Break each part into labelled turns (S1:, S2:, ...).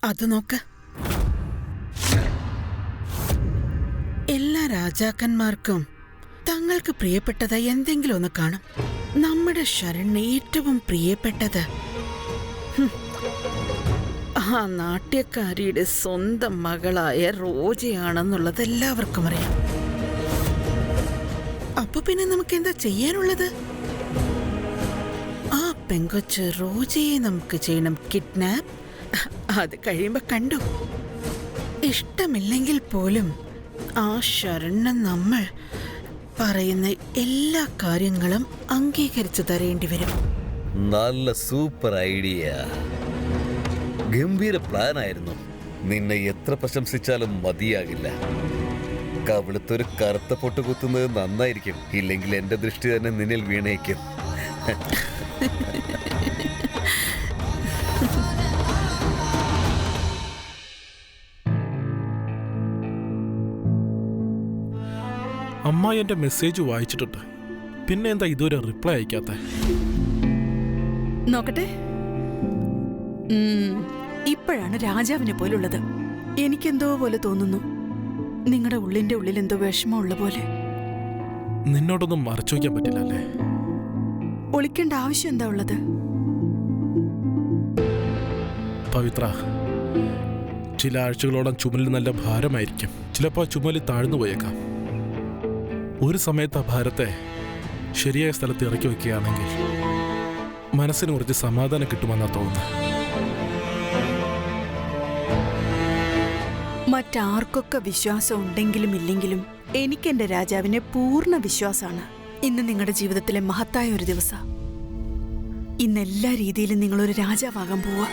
S1: അത് നോക്ക്, എല്ലാ രാജാക്കന്മാർക്കും തങ്ങൾക്ക് പ്രിയപ്പെട്ടതായി എന്തെങ്കിലും ഒന്ന് കാണും. നമ്മുടെ ശരണ്യ ഏറ്റവും പ്രിയപ്പെട്ടത് ആ നാട്യക്കാരിയുടെ സ്വന്തം മകളായ റോജയാണെന്നുള്ളത് എല്ലാവർക്കും അറിയാം. അപ്പൊ പിന്നെ നമുക്ക് എന്താ ചെയ്യാനുള്ളത്? ആ പെങ്കൊച്ച് റോജയെ നമുക്ക് ചെയ്യണം കിഡ്നാപ്പ്. അത് കഴിയുമ്പോ കണ്ടു, ഇഷ്ടമില്ലെങ്കിൽ പോലും ആ ശരണ്യ നമ്മൾ പറയുന്ന എല്ലാ കാര്യങ്ങളും അംഗീകരിച്ചു തരേണ്ടി വരും.
S2: നല്ല സൂപ്പർ ഐഡിയ, ഗംഭീര പ്ലാൻ ആയിരുന്നു. നിന്നെ എത്ര പ്രശംസിച്ചാലും മതിയാകില്ല. കവിളത്തൊരു കറുത്ത പൊട്ട് കുത്തുന്നത് നന്നായിരിക്കും, ഇല്ലെങ്കിൽ എന്റെ ദൃഷ്ടി തന്നെ നിന്നിൽ വീണേക്കും.
S3: അമ്മായി എൻ്റെ മെസ്സേജ് വായിച്ചിട്ടുണ്ട്, പിന്നെ എന്താ ഇതുവരെ റിപ്ലൈ അയക്കാത്ത?
S4: നോക്കട്ടെ. ഇപ്പോഴാണ് രാജാവിനെ പോലുള്ളത്. എനിക്കെന്തോ പോലെ തോന്നുന്നു. നിങ്ങളുടെ ഉള്ളിന്റെ ഉള്ളിൽ എന്തോ വിഷമമുള്ള പോലെ.
S3: നിന്നോടൊന്നും മറച്ചു വയ്ക്കാൻ പറ്റില്ല അല്ലേ?
S4: ഒളിക്കേണ്ട ആവശ്യം എന്താ ഉള്ളത്?
S3: പവിത്ര, ചില ആഴ്ചകളോളം ചുമലിൽ നല്ല ഭാരമായിരിക്കും. ചിലപ്പോൾ ചുമലിൽ താഴ്ന്നു പോയേക്കാം. ഒരു സമയത്ത് ആ ഭാരത്തെ ശരിയായ സ്ഥലത്ത് ഇറക്കി വയ്ക്കുകയാണെങ്കിൽ മനസ്സിന് കുറച്ച് സമാധാനം കിട്ടുമെന്നാ തോന്നുന്നത്.
S4: മറ്റാർക്കൊക്കെ വിശ്വാസം ഉണ്ടെങ്കിലും ഇല്ലെങ്കിലും എനിക്കെന്റെ രാജാവിനെ പൂർണ്ണ വിശ്വാസമാണ്. ഇന്ന് നിങ്ങളുടെ ജീവിതത്തിലെ മഹത്തായ ഒരു ദിവസം. ഇന്ന് എല്ലാ രീതിയിലും നിങ്ങളൊരു രാജാവാകാൻ പോവാ.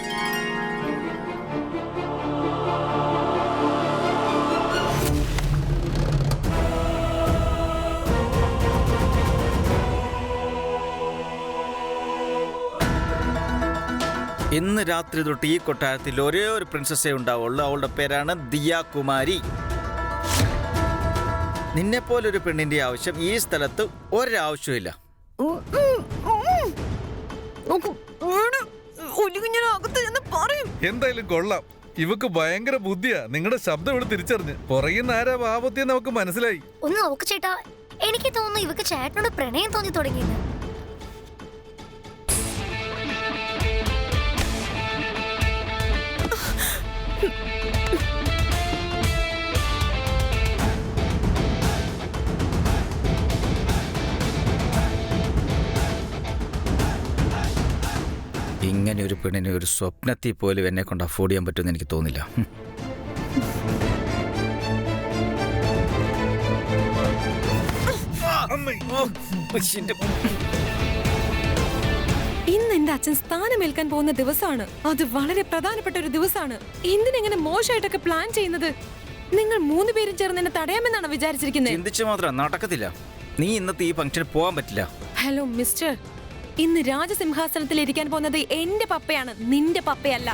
S5: ഇന്ന് രാത്രി തൊട്ട് ഈ കൊട്ടാരത്തിൽ ഒരേ ഒരു പ്രിൻസസ്സേ ഉണ്ടാവുള്ളൂ. അവളുടെ പേരാണ് ദിയ കുമാരി. നിന്നെപ്പോലൊരു പെണ്ണിന്റെ ആവശ്യം ഈ സ്ഥലത്ത് ഒരാവശ്യമില്ല.
S6: എന്തായാലും കൊള്ളാം, ഇവക്ക് ഭയങ്കര ബുദ്ധിയാ. നിങ്ങളുടെ ശബ്ദം ഇവിടെ തിരിച്ചറിഞ്ഞ് പുറകിന്ന് ആരാ പാപത്തിയെ നമുക്ക് മനസ്സിലായി.
S7: ഒന്ന് നോക്ക് ചേട്ടാ, എനിക്ക് തോന്നുന്നു ഇവക്ക് ചേട്ടനോട് പ്രണയം തോന്നി തുടങ്ങിയെന്ന്.
S5: ഇങ്ങനെ ഒരു പെണ്ണിനെ ഒരു സ്വപ്നത്തിൽ പോലും എന്നെ കൊണ്ട് അഫോർഡ് ചെയ്യാൻ പറ്റുമെന്ന് എനിക്ക് തോന്നില്ല.
S8: ഇന്ന് എന്റെ അച്ഛൻ സ്ഥാനമേൽക്കാൻ പോകുന്ന ദിവസമാണ്. അത് വളരെ പ്രധാനപ്പെട്ട ഒരു ദിവസമാണ്. എന്തിനെങ്ങനെ മോശമായിട്ടൊക്കെ പ്ലാൻ ചെയ്യുന്നത്? നിങ്ങൾ 3 പേരും ചേർന്ന് എന്നെ തടയാമെന്നാണ് വിചാരിച്ചിരിക്കുന്നത്?
S5: ചിന്തിച്ചു മാത്രം നടക്കത്തില്ല. നീ ഇന്നത്തെ ഈ ഫംഗ്ഷന് പോകാൻ പറ്റില്ല.
S8: ഹലോ മിസ്റ്റർ, ഇന്ന് രാജസിംഹാസനത്തിൽ ഇരിക്കാൻ പോകുന്നത് എന്റെ പപ്പയാണ്, നിന്റെ പപ്പയല്ല.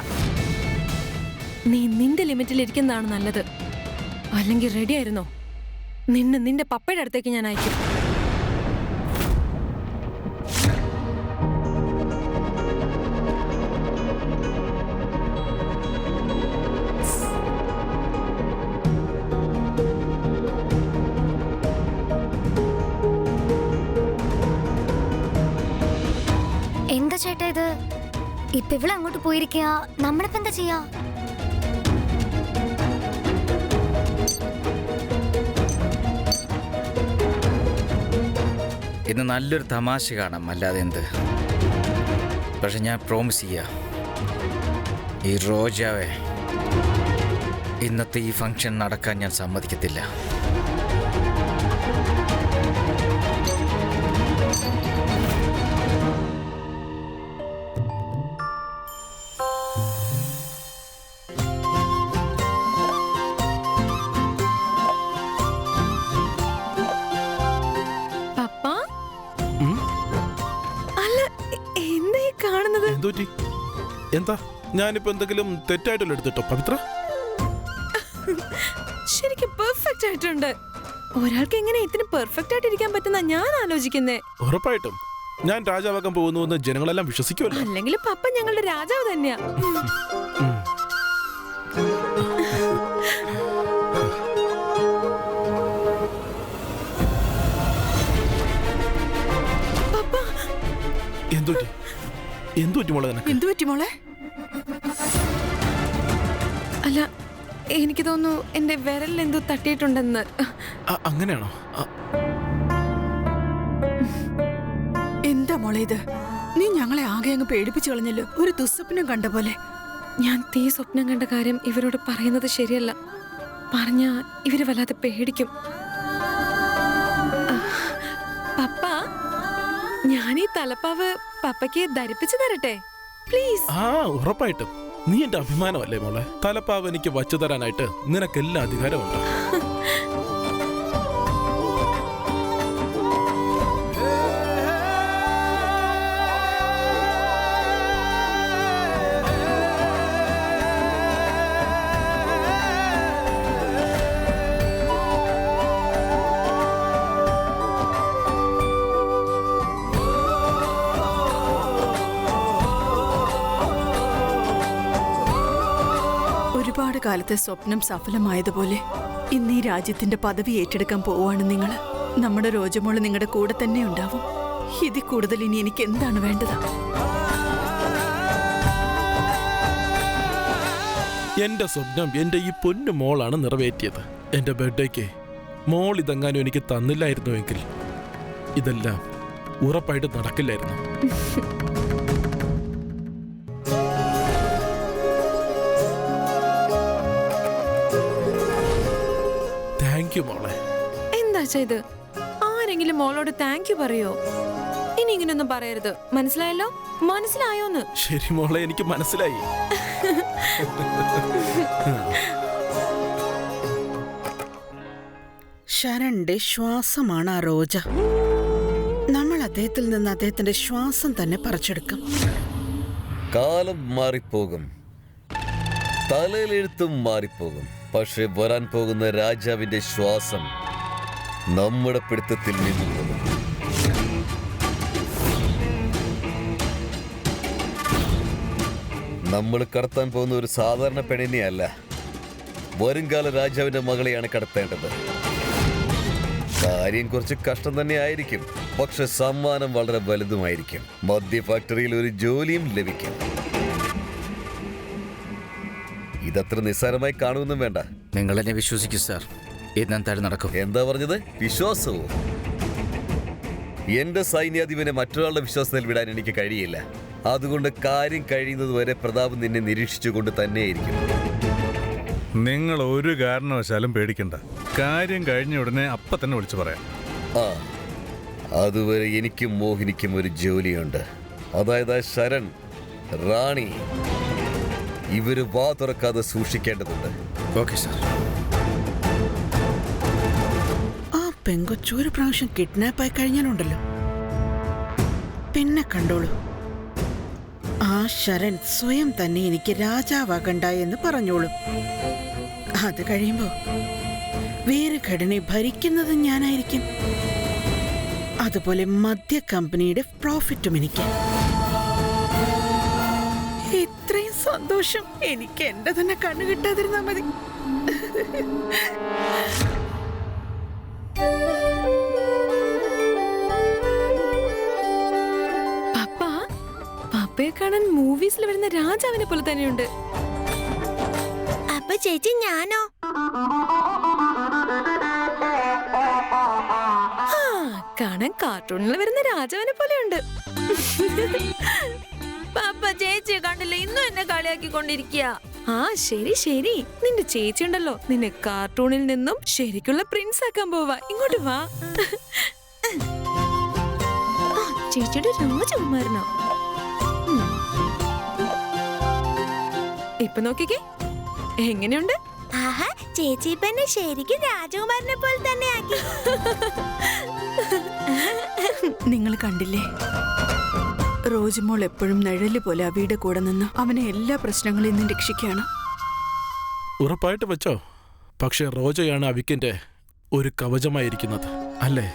S8: നീ നിന്റെ ലിമിറ്റിൽ ഇരിക്കുന്നതാണ് നല്ലത്. അല്ലെങ്കിൽ റെഡി ആയിരുന്നോ? നിന്റെ പപ്പയുടെ അടുത്തേക്ക് ഞാൻ അയക്കും.
S7: എന്താ ചേട്ടാ ഇത്? ഇപ്പൊ ഇവിടെ അങ്ങോട്ട് പോയിരിക്കുക, നമ്മളിപ്പോ എന്താ ചെയ്യാ?
S5: ഇന്ന് നല്ലൊരു തമാശ കാണാം, അല്ലാതെ എന്ത്. പക്ഷെ ഞാൻ പ്രോമിസ് ചെയ്യാം, ഈ റോജാവെ ഇന്നത്തെ ഈ ഫംഗ്ഷൻ നടക്കാൻ ഞാൻ സമ്മതിക്കത്തില്ല.
S3: എന്താ ഞാനിപ്പോ എന്തെങ്കിലും തെറ്റായിട്ടുള്ള എടുത്തിട്ടോ പവിത്ര?
S8: ശരിക്കും പെർഫെക്റ്റ് ആയിട്ടുണ്ട്. ഒരാൾക്ക് എങ്ങനെ ഇത്ര പെർഫെക്റ്റ് ആയിട്ട് ഇരിക്കാൻ പറ്റുന്ന ഞാൻ ആലോചിക്കുന്നേ.
S3: ഉറപ്പായിട്ടും ഞാൻ രാജാവാക്കാൻ പോകുന്നുവെന്ന് ജനങ്ങളെല്ലാം വിശ്വസിക്കുമല്ലോ.
S8: അല്ലെങ്കിൽ പപ്പ ഞങ്ങളുടെ രാജാവ് തന്നെയാ.
S3: എന്തുപറ്റി മോളെ നിനക്ക്?
S4: എന്തു പറ്റി മോളെ?
S8: അല്ല, എനിക്ക് തോന്നുന്നു എന്റെ വിരലിൽ എന്തോ തട്ടിയിട്ടുണ്ടെന്ന്.
S3: അങ്ങനെയാണോ?
S4: എന്താ മോളെ ഇത്? നീ ഞങ്ങളെ ആകെ അങ്ങ് പേടിപ്പിച്ചു കളഞ്ഞല്ലോ, ഒരു ദുസ്വപ്നം കണ്ട പോലെ.
S8: ഞാൻ തീ സ്വപ്നം കണ്ട കാര്യം ഇവരോട് പറയുന്നത് ശരിയല്ല. പറഞ്ഞാ ഇവര് വല്ലാതെ പേടിക്കും. പപ്പ, ഞാൻ ഈ തലപ്പാവ് പപ്പയ്ക്ക് ധരിപ്പിച്ചു തരട്ടെ പ്ലീസ്?
S3: ഉറപ്പായിട്ടും. നീ എന്റെ അഭിമാനമല്ലേ മോളെ. തലപ്പാവ് എനിക്ക് വച്ചു തരാനായിട്ട് നിനക്കെല്ലാം അധികാരമുണ്ട്.
S4: ഒരുപാട് കാലത്തെ സ്വപ്നം സഫലമായതുപോലെ ഇന്ന് ഈ രാജ്യത്തിന്റെ പദവി ഏറ്റെടുക്കാൻ പോവാണ് നിങ്ങൾ. നമ്മുടെ രോജമോള് നിങ്ങളുടെ കൂടെ തന്നെ ഉണ്ടാവും. ഇതിൽ കൂടുതൽ ഇനി എനിക്ക് എന്താണ് വേണ്ടത്?
S3: എന്റെ സ്വപ്നം എന്റെ ഈ പൊന്നു മോളാണ് നിറവേറ്റിയത്. എന്റെ ബർത്ത്ഡേക്ക് മോൾ ഇതെങ്ങാനും എനിക്ക് തന്നില്ലായിരുന്നുവെങ്കിൽ ഇതെല്ലാം ഉറപ്പായിട്ട് നടക്കില്ലായിരുന്നു. താങ്ക് യു മോളെ.
S8: എന്താ ഇത്? ആരെങ്കിലും മോളോട് താങ്ക് യു പറയോ? ഇനി ഇങ്ങനൊന്നും പറയരുത്, മനസ്സിലായല്ലോ? മനസ്സിലായോന്ന്?
S3: ശരി മോളെ, എനിക്ക് മനസ്സിലായി.
S1: ശരണിന്റെ ശ്വാസമാണ് ആ റോജ. നമ്മൾ അദ്ദേഹത്തിൽ നിന്ന് അദ്ദേഹത്തിന്റെ ശ്വാസം തന്നെ പറിച്ചെടുക്കും.
S2: കാലം മാറിപ്പോകും, തലയിലെഴുത്തും മാറിപ്പോകും. പക്ഷെ വരാൻ പോകുന്ന രാജാവിന്റെ ശ്വാസം നമ്മുടെ പിടുത്തത്തിൽ നിന്നും പോകും. നമ്മൾ കടത്താൻ പോകുന്ന ഒരു സാധാരണ പെണ്ണിനെയല്ല, വരുംകാല രാജാവിന്റെ മകളെയാണ് കടത്തേണ്ടത്. കാര്യം കുറച്ച് കഷ്ടം തന്നെ ആയിരിക്കും, പക്ഷെ സമ്മാനം വളരെ വലുതുമായിരിക്കും. മദ്യ ഫാക്ടറിയിൽ ഒരു ജോലിയും ലഭിക്കും. ഇതത്ര നിസ്സാരമായി കാണുമെന്നും വേണ്ട.
S5: നിങ്ങൾ എന്നെ വിശ്വസിക്കൂ സാർ, ഇന്നെന്തായാലും നടക്കും.
S2: എന്താ പറഞ്ഞത്? വിശ്വാസവും? എന്റെ സൈന്യാധിപനെ മറ്റൊരാളുടെ വിശ്വാസത്തിൽ വിടാൻ എനിക്ക് കഴിയില്ല. അതുകൊണ്ട് കാര്യം കഴിയുന്നത് വരെ പ്രതാപ് നിന്നെ നിരീക്ഷിച്ചുകൊണ്ട് തന്നെയായിരിക്കും.
S6: നിങ്ങൾ ഒരു കാരണവശാലും പേടിക്കണ്ട. കാര്യം കഴിഞ്ഞ ഉടനെ അപ്പ തന്നെ വിളിച്ചു പറയാം.
S2: അതുവരെ എനിക്കും മോഹിനിക്കും ഒരു ജോലിയുണ്ട്. അതായത് ശരൺ, റാണി, ഇവര് വാ തുറക്കാതെ സൂക്ഷിക്കേണ്ടതുണ്ട്.
S5: Okay sir.
S1: ആ പെങ്കൊച്ചു ഒരു പ്രാവശ്യം കിഡ്നാപ്പായി കഴിഞ്ഞാലുണ്ടല്ലോ, പിന്നെ കണ്ടോളൂ. ആ ശരൺ സ്വയം തന്നെ എനിക്ക് രാജാവാകണ്ട എന്ന് പറഞ്ഞോളൂ. അത് കഴിയുമ്പോ വീരഘടനെ ഭരിക്കുന്നത് ഞാനായിരിക്കും. അതുപോലെ മദ്യ കമ്പനിയുടെ പ്രോഫിറ്റും എനിക്ക്. ഇത്രയും സന്തോഷം എനിക്ക് എന്റെ തന്നെ കണ്ണു കിട്ടാതിരുന്നാ മതി.
S8: പപ്പയെ കാണാൻ മൂവീസിൽ വരുന്ന രാജാവിനെ പോലെ തന്നെയുണ്ട്.
S9: അപ്പൊ ചേച്ചി ഞാനോ?
S8: കാണാൻ കാർട്ടൂണിൽ വരുന്ന രാജാവിനെ പോലെയുണ്ട്.
S9: പപ്പ ചേച്ചിയെ കണ്ടില്ല, ഇന്നും എന്നെ കളിയാക്കിക്കൊണ്ടിരിക്കുക.
S8: ആ ശരി ശരി, നിന്റെ ചേച്ചി ഉണ്ടല്ലോ നിന്നെ കാർട്ടൂണിൽ നിന്നും ശരിക്കുള്ള പ്രിൻസ് ആക്കാൻ പോവാ. ഇങ്ങോട്ട് വാ. ചേച്ചിയുടെ രാജകുമാരനോ? ഇപ്പൊ നോക്കിക്കേ, എങ്ങനെയുണ്ട്?
S9: ആഹാ, ചേച്ചി ഇപ്പൊ എന്നെ ശരിക്കും രാജകുമാരനെ പോലെ തന്നെ ആക്കി.
S4: നിങ്ങൾ കണ്ടില്ലേ, റോജുമോൾ എപ്പോഴും നിഴല് പോലെ അവിയുടെ കൂടെ നിന്ന് അവനെ എല്ലാ പ്രശ്നങ്ങളിൽ നിന്നും രക്ഷിക്കുകയാണ്.
S3: ഉറപ്പായിട്ട് വെച്ചോ. പക്ഷെ റോജയാണ് അവിക്കിന്റെ ഒരു കവചമായിരിക്കുന്നത്, അല്ലേ?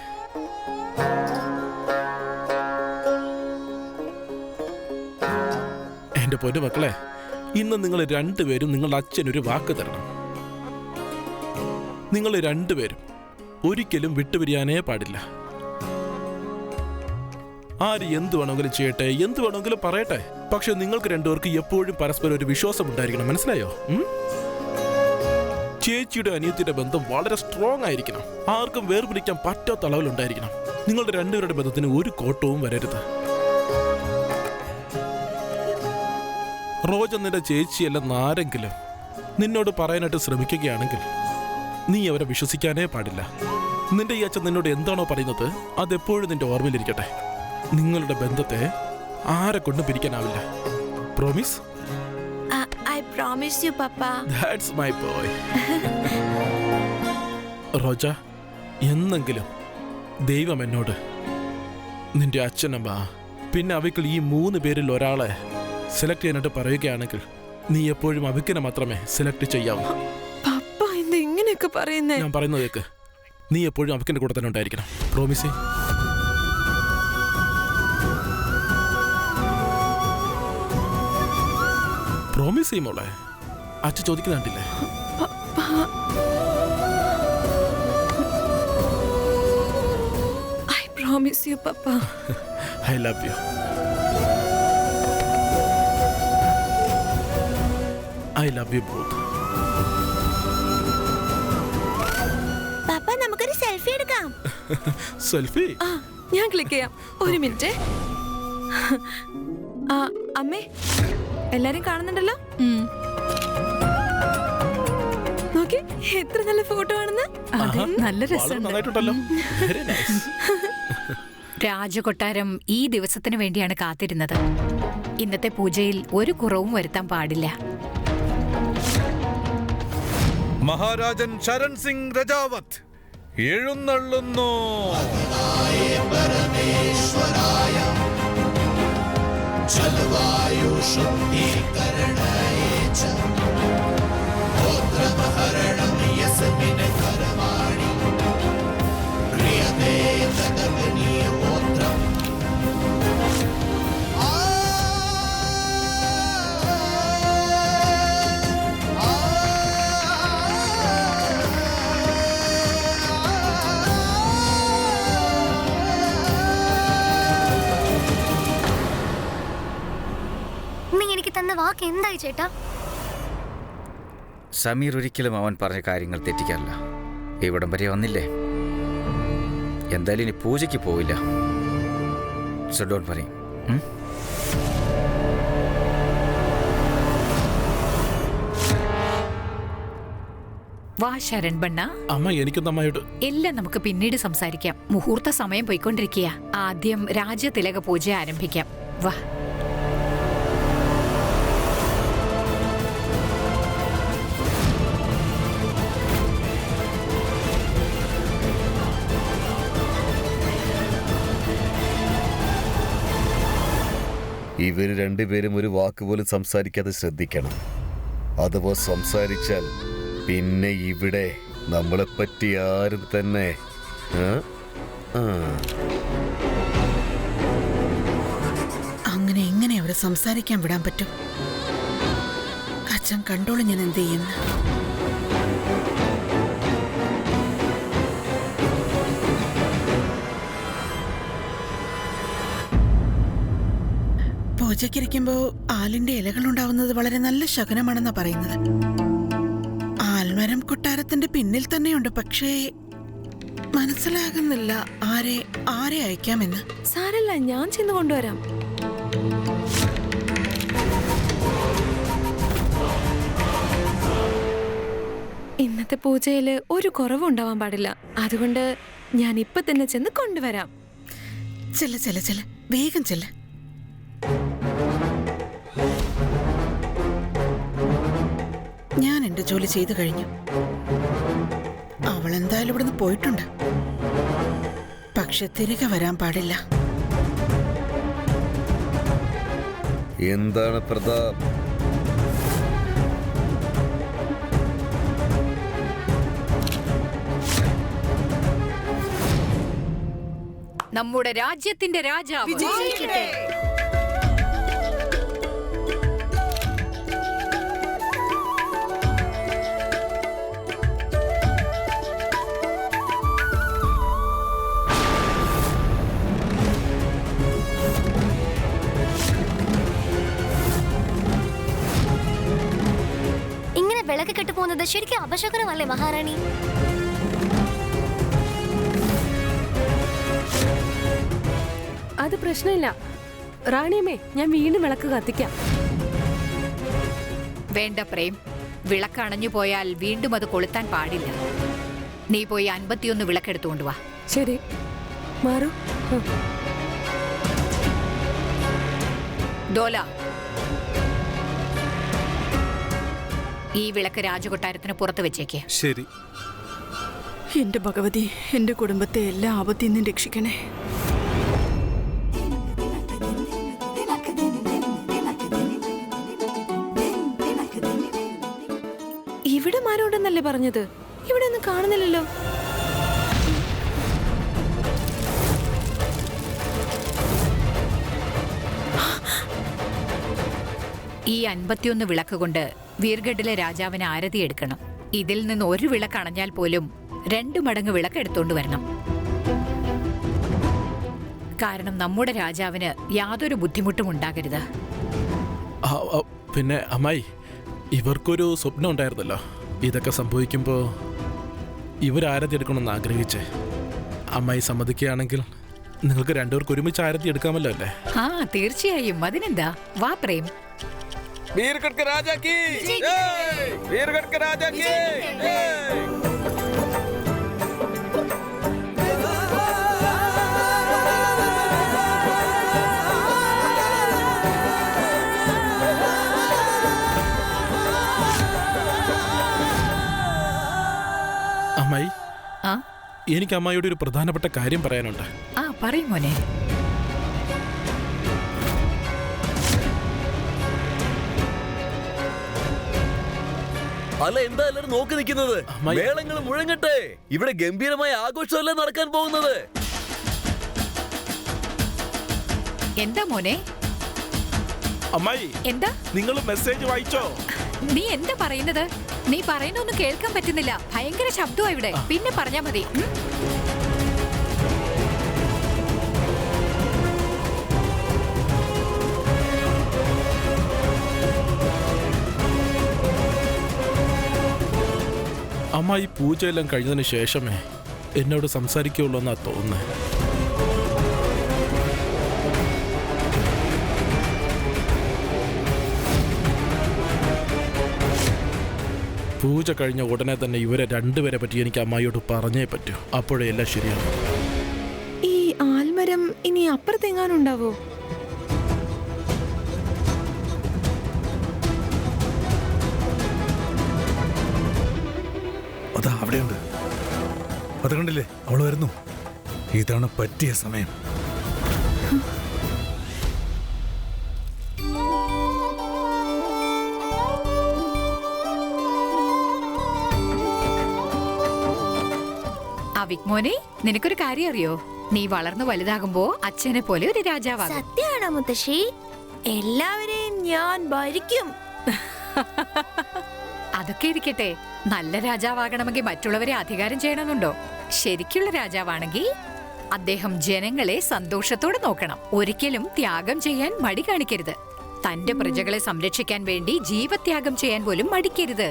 S3: എന്റെ പൊന്നു മക്കളെ, ഇന്ന് നിങ്ങൾ രണ്ടുപേരും നിങ്ങളുടെ അച്ഛനൊരു വാക്ക് തരണം. നിങ്ങൾ രണ്ടുപേരും ഒരിക്കലും വിട്ടുപിരിയാനേ പാടില്ല. ആര് എന്ത് വേണമെങ്കിലും ചെയ്യട്ടെ, എന്ത് വേണമെങ്കിലും പറയട്ടെ. പക്ഷെ നിങ്ങൾക്ക് രണ്ടുപേർക്ക് എപ്പോഴും പരസ്പരം ഒരു വിശ്വാസം ഉണ്ടായിരിക്കണം. മനസ്സിലായോ? ചേച്ചിയുടെ അനിയത്തിന്റെ ബന്ധം വളരെ സ്ട്രോങ് ആയിരിക്കണം. ആർക്കും വേർപിടിക്കാൻ പറ്റാത്ത അളവിലുണ്ടായിരിക്കണം. നിങ്ങളുടെ രണ്ടുപേരുടെ ബന്ധത്തിന് ഒരു കോട്ടവും വരരുത്. റോജ നിന്റെ ചേച്ചിയല്ലെന്ന് ആരെങ്കിലും നിന്നോട് പറയാനായിട്ട് ശ്രമിക്കുകയാണെങ്കിൽ നീ അവരെ വിശ്വസിക്കാനേ പാടില്ല. നിന്റെ ഈ അച്ഛൻ നിന്നോട് എന്താണോ പറയുന്നത് അതെപ്പോഴും നിന്റെ ഓർമ്മയിലിരിക്കട്ടെ. നിങ്ങളുടെ ബന്ധത്തെ ആരെ കൊണ്ടും പിരിക്കാനാവില്ല. Promise?
S9: I promise you, Papa.
S3: That's my boy. Roja, എന്നെങ്കിലും ദൈവം എന്നോട് നിന്റെ അച്ഛനമ്മ പിന്നെ അവയ്ക്കുള്ള ഈ 3 പേരിൽ ഒരാളെ സെലക്ട് ചെയ്യാനായിട്ട് പറയുകയാണെങ്കിൽ നീ എപ്പോഴും അവയ്ക്കിനെ മാത്രമേ സെലക്ട് ചെയ്യാവൂ.
S8: പപ്പ എന്താ ഇങ്ങനെയൊക്കെ പറയുന്നേ?
S3: ഞാൻ പറയുന്നത് കേക്ക്. നീ എപ്പോഴും അവയ്ക്കിന്റെ കൂടെ തന്നെ ഉണ്ടായിരിക്കണം. പ്രോമിസ്? പ്രോമിസ് ചെയ്യുമോളെ? അച്ഛ ചോദിക്കുന്നുണ്ടില്ലേ?
S8: I promise you, Papa.
S3: I love you. I love you both.
S9: പപ്പ നമുക്കൊരു സെൽഫി എടുക്കാം.
S3: സെൽഫി?
S8: ഞാൻ ക്ലിക്ക് ചെയ്യാം. ഒരു മിനിറ്റ്. അമ്മേ, എല്ലാരും കാണുന്നുണ്ടല്ലോ? നോക്കി എത്ര നല്ല ഫോട്ടോ ആണെന്ന്.
S4: നല്ല രസമുണ്ട്.
S3: നന്നായിട്ടുണ്ടല്ലോ. Very nice.
S10: രാജകൊട്ടാരം ഈ ദിവസത്തിന് വേണ്ടിയാണ് കാത്തിരുന്നത്. ഇന്നത്തെ പൂജയിൽ ഒരു കുറവും വരുത്താൻ പാടില്ല.
S6: മഹാരാജൻ ശരൺ സിംഗ് രജാവത് എഴുന്നള്ളുന്നു.
S7: നീ എനിക്ക് തന്ന വാക്ക് എന്തായി ചേട്ടാ?
S5: സമീർ ഒരിക്കലും അവൻ പറഞ്ഞ കാര്യങ്ങൾ തെറ്റിക്കാറില്ല. ഇവിടം വരെ വന്നില്ലേ, എന്തായാലും ഇനി പൂജയ്ക്ക് പോവില്ല. So don't worry.
S10: വാ ശരൺ ബണ്ണ.
S3: അമ്മ, എനിക്കൊന്നും അമ്മയോട്.
S10: എല്ലാം നമുക്ക് പിന്നീട് സംസാരിക്കാം. മുഹൂർത്ത സമയം പോയിക്കൊണ്ടിരിക്കുക. ആദ്യം രാജതിലക പൂജ ആരംഭിക്കാം. വാ.
S2: ഇവര് രണ്ടുപേരും ഒരു വാക്കുപോലും സംസാരിക്കാതെ ശ്രദ്ധിക്കണം. അഥവാ സംസാരിച്ചാൽ പിന്നെ ഇവിടെ നമ്മളെപ്പറ്റി ആരും തന്നെ
S1: അങ്ങനെ എങ്ങനെ അവരെ സംസാരിക്കാൻ വിടാൻ പറ്റും? അച്ഛൻ കണ്ടോളൂ ഞാൻ എന്ത് ചെയ്യുന്നു. പൂജയ്ക്കിരിക്കുമ്പോ ആലിന്റെ ഇലകൾ ഉണ്ടാവുന്നത് വളരെ നല്ല ശകുനമാണെന്നാ പറയുന്നത്. ആൽമരം കൊട്ടാരത്തിന്റെ പിന്നിൽ തന്നെയുണ്ട്. പക്ഷേ മനസ്സിലാകുന്നില്ല ആരെ അയക്കാമെന്ന്.
S8: സാരല്ല, ഞാൻ ചെന്ന് കൊണ്ടുവരാം. ഇന്നത്തെ പൂജയില് ഒരു കുറവും ഉണ്ടാവാൻ പാടില്ല. അതുകൊണ്ട് ഞാൻ ഇപ്പൊ തന്നെ ചെന്ന് കൊണ്ടുവരാം.
S1: ചെല്ല വേഗം ചെല്ല. ഞാൻ എന്റെ ജോലി ചെയ്തു കഴിഞ്ഞു. അവൾ എന്തായാലും ഇവിടുന്ന് പോയിട്ടുണ്ട്. പക്ഷെ തിരികെ വരാൻ പാടില്ല.
S2: എന്താണ് പ്രതാപ്?
S10: നമ്മുടെ രാജ്യത്തിന്റെ രാജാവ്
S7: പോകുന്നത് ശരിക്കും അപശകുനമല്ലേ മഹാറാണി?
S8: അത് പ്രശ്നമില്ല റാണിയമ്മേ, ഞാൻ വീണ്ടും വിളക്ക് കത്തിക്കാം.
S10: വേണ്ട പ്രേം, വിളക്കണഞ്ഞു പോയാൽ വീണ്ടും അത് കൊളുത്താൻ പാടില്ല. നീ പോയി 51 വിളക്കെടുത്തുകൊണ്ട് വാ.
S8: ശരി, മാറൂ.
S10: ഡോല, ഈ വിളക്ക് രാജകൊട്ടാരത്തിന് പുറത്ത് വെച്ചേക്ക്.
S6: ശരി.
S4: എന്റെ ഭഗവതി, എന്റെ കുടുംബത്തെ എല്ലാ ആപത്തിൽ നിന്നും രക്ഷിക്കണേ.
S8: ഇവിടെ മാരോടെന്നല്ലേ പറഞ്ഞത്? ഇവിടെ ഒന്നും കാണുന്നില്ലല്ലോ.
S10: ഈ 51 വിളക്ക് കൊണ്ട് വീർഗഡിലെ രാജാവിന് ആരതി എടുക്കണം. ഇതിൽ നിന്ന് ഒരു വിളക്ക് അണഞ്ഞാൽ പോലും 2 മടങ്ങ് വിളക്ക് എടുത്തോണ്ട് വരണം. കാരണം നമ്മുടെ രാജാവിന് യാതൊരു ബുദ്ധിമുട്ടും ഉണ്ടാകരുത്.
S3: പിന്നെ അമ്മായി, ഇവർക്കൊരു സ്വപ്നം ഉണ്ടായിരുന്നല്ലോ. ഇതൊക്കെ സംഭവിക്കുമ്പോൾ ഇവർ ആരതി എടുക്കണമെന്ന് ആഗ്രഹിച്ചേ. അമ്മായി സമ്മതിക്കുകയാണെങ്കിൽ നിങ്ങൾക്ക് രണ്ടുപേർക്ക് ഒരുമിച്ച് ആരതി എടുക്കാമല്ലോ അല്ലേ?
S10: ആ, തീർച്ചയായും. അതിനെന്താ, വാ പ്രേം.
S2: വീർഗഡ് के राजा की जय, വീർഗഡ് के राजा की जय.
S3: അമ്മായി,
S10: ആ,
S3: എനിക്ക് അമ്മായിയോട് ഒരു പ്രധാനപ്പെട്ട കാര്യം പറയാനുണ്ട്.
S10: ആ, പറയും മോനെ.
S2: അല്ല, എന്താ എല്ലാരും നോക്കി നിൽക്കുന്നത്? മേളങ്ങൾ മുഴങ്ങട്ടെ. ഇവിടെ ഗംഭീരമായ ആഘോഷമല്ലേ നടക്കാൻ പോകുന്നത്.
S10: എന്താ മോനെ?
S3: അമ്മായി,
S10: എന്താ?
S3: നിങ്ങൾ മെസ്സേജ് വായിച്ചോ?
S10: നീ എന്താ പറയുന്നത്? നീ പറയുന്നൊന്നും കേൾക്കാൻ പറ്റുന്നില്ല. ഭയങ്കര ശബ്ദമാ ഇവിടെ. പിന്നെ പറഞ്ഞാ മതി.
S3: അമ്മായി പൂജയെല്ലാം കഴിഞ്ഞതിന് ശേഷമേ എന്നോട് സംസാരിക്കുള്ളൂ എന്നാ തോന്നുന്നത്. പൂജ കഴിഞ്ഞ ഉടനെ തന്നെ ഇവരെ രണ്ടുപേരെ പറ്റി എനിക്ക് അമ്മായിയോട് പറഞ്ഞേ പറ്റൂ. അപ്പോഴേ എല്ലാം ശരിയാണ്.
S8: ഈ ആൽമരം ഇനി അപ്പുറത്തെങ്ങാനുണ്ടാവോ?
S6: അതാ അവിടെയുണ്ട്. അത് കണ്ടില്ലേ, അവള് വരുന്നു. ഇതാണ് പറ്റിയ സമയം.
S10: അവിക് മോനെ, നിനക്കൊരു കാര്യം അറിയോ? നീ വളർന്നു വലുതാകുമ്പോ അച്ഛനെ പോലെ ഒരു രാജാവാകും.
S9: സത്യമാണോ മുത്തശ്ശി? എല്ലാവരെയും ഞാൻ ഭരിക്കും.
S10: അതൊക്കെ ഇരിക്കട്ടെ, നല്ല രാജാവാകണമെങ്കിൽ മറ്റുള്ളവരെ അധികാരം ചെയ്യണമെന്നുണ്ടോ? ശരിക്കുള്ള രാജാവാണെങ്കിൽ അദ്ദേഹം ജനങ്ങളെ സന്തോഷത്തോടെ നോക്കണം. ഒരിക്കലും ത്യാഗം ചെയ്യാൻ മടി കാണിക്കരുത്. തന്റെ പ്രജകളെ സംരക്ഷിക്കാൻ വേണ്ടി ജീവത്യാഗം ചെയ്യാൻ പോലും മടിക്കരുത്.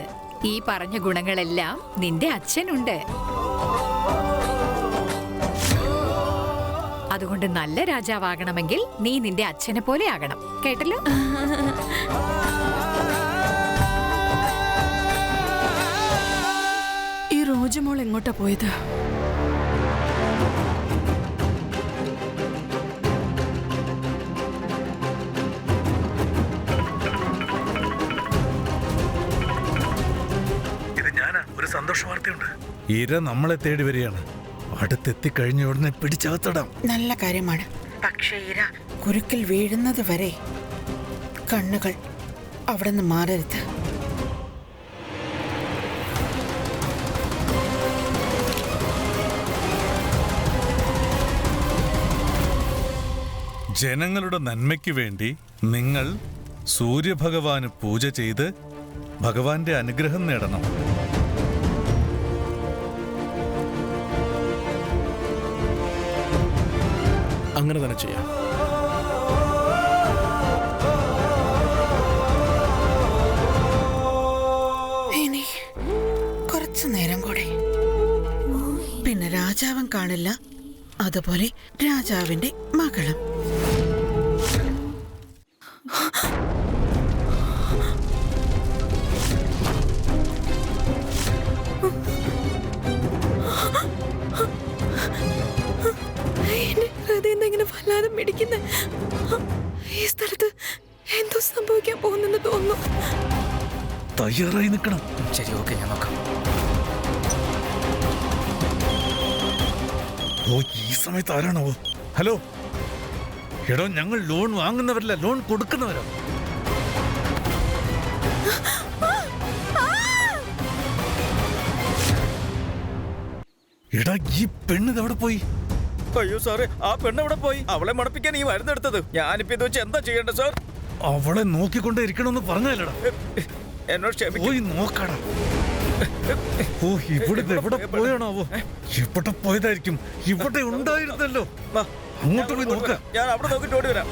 S10: ഈ പറഞ്ഞ ഗുണങ്ങളെല്ലാം നിന്റെ അച്ഛനുണ്ട്. അതുകൊണ്ട് നല്ല രാജാവാകണമെങ്കിൽ നീ നിന്റെ അച്ഛനെ പോലെ ആകണം. കേട്ടല്ലോ?
S4: ഈ റോജുമോൾ എങ്ങോട്ടാ പോയത്?
S6: ഇത് ഞാനാ. ഒരു സന്തോഷ വാർത്തയുണ്ട്. ഇര നമ്മളെ തേടി വരികയാണ്. അടുത്തെത്തിക്കഴിഞ്ഞ ഉടനെ പിടിച്ചകത്തിടാം.
S1: നല്ല കാര്യമാണ്. പക്ഷേ ഇര കുരുക്കിൽ വീഴുന്നത് വരെ കണ്ണുകൾ അവിടെ നിന്ന് മാറരുത്.
S6: ജനങ്ങളുടെ നന്മയ്ക്ക് വേണ്ടി നിങ്ങൾ സൂര്യഭഗവാന് പൂജ ചെയ്ത് ഭഗവാന്റെ അനുഗ്രഹം നേടണം.
S3: അങ്ങനെ തന്നെ ചെയ്യാം.
S1: ഇനി രാജാവും കാണില്ല, അതുപോലെ രാജാവിന്റെ മകളും.
S8: എന്റെ ഹൃദയം ഇങ്ങനെ വല്ലാതെ മിടിക്കുന്ന ഈ സ്ഥലത്ത് എന്തോ സംഭവിക്കാൻ പോകുന്നെന്ന് തോന്നുന്നു.
S6: തയ്യാറായി നിൽക്കണം.
S5: ശരി, ഓക്കെ, ഞാൻ നോക്കാം.
S6: ഓ, ഈ സമയത്ത് ആരാണോ? ഹലോ, എടോ, ഞങ്ങൾ ലോൺ വാങ്ങുന്നവരല്ല, ലോൺ കൊടുക്കുന്നവരാ. എടാ, ഈ പെണ്ണ് എവിടെ പോയി?
S5: അയ്യോ സാറേ, ആ പെണ്ണ് എവിടെ പോയി? അവളെ മണപ്പിക്കാൻ ഈ മരുന്നെടുത്തത്. ഞാനിപ്പോ ഇത് വെച്ച് എന്താ ചെയ്യേണ്ടത് സാർ?
S6: അവളെ നോക്കിക്കൊണ്ടേ ഇരിക്കണമെന്ന് പറഞ്ഞല്ലടാ.
S5: എന്നോട് ക്ഷമിക്കും.
S6: പോയി നോക്കടാ. ഓ, ഇവിടുന്ന് എവിടെ പോയാണാവോ? എവിടെ പോയതായിരിക്കും? ഇവിടെ ഉണ്ടായിരുന്നല്ലോ. അങ്ങോട്ട് പോയി നോക്ക.
S5: ഞാൻ അവിടെ നോക്കിട്ട് ഓടി വരാം.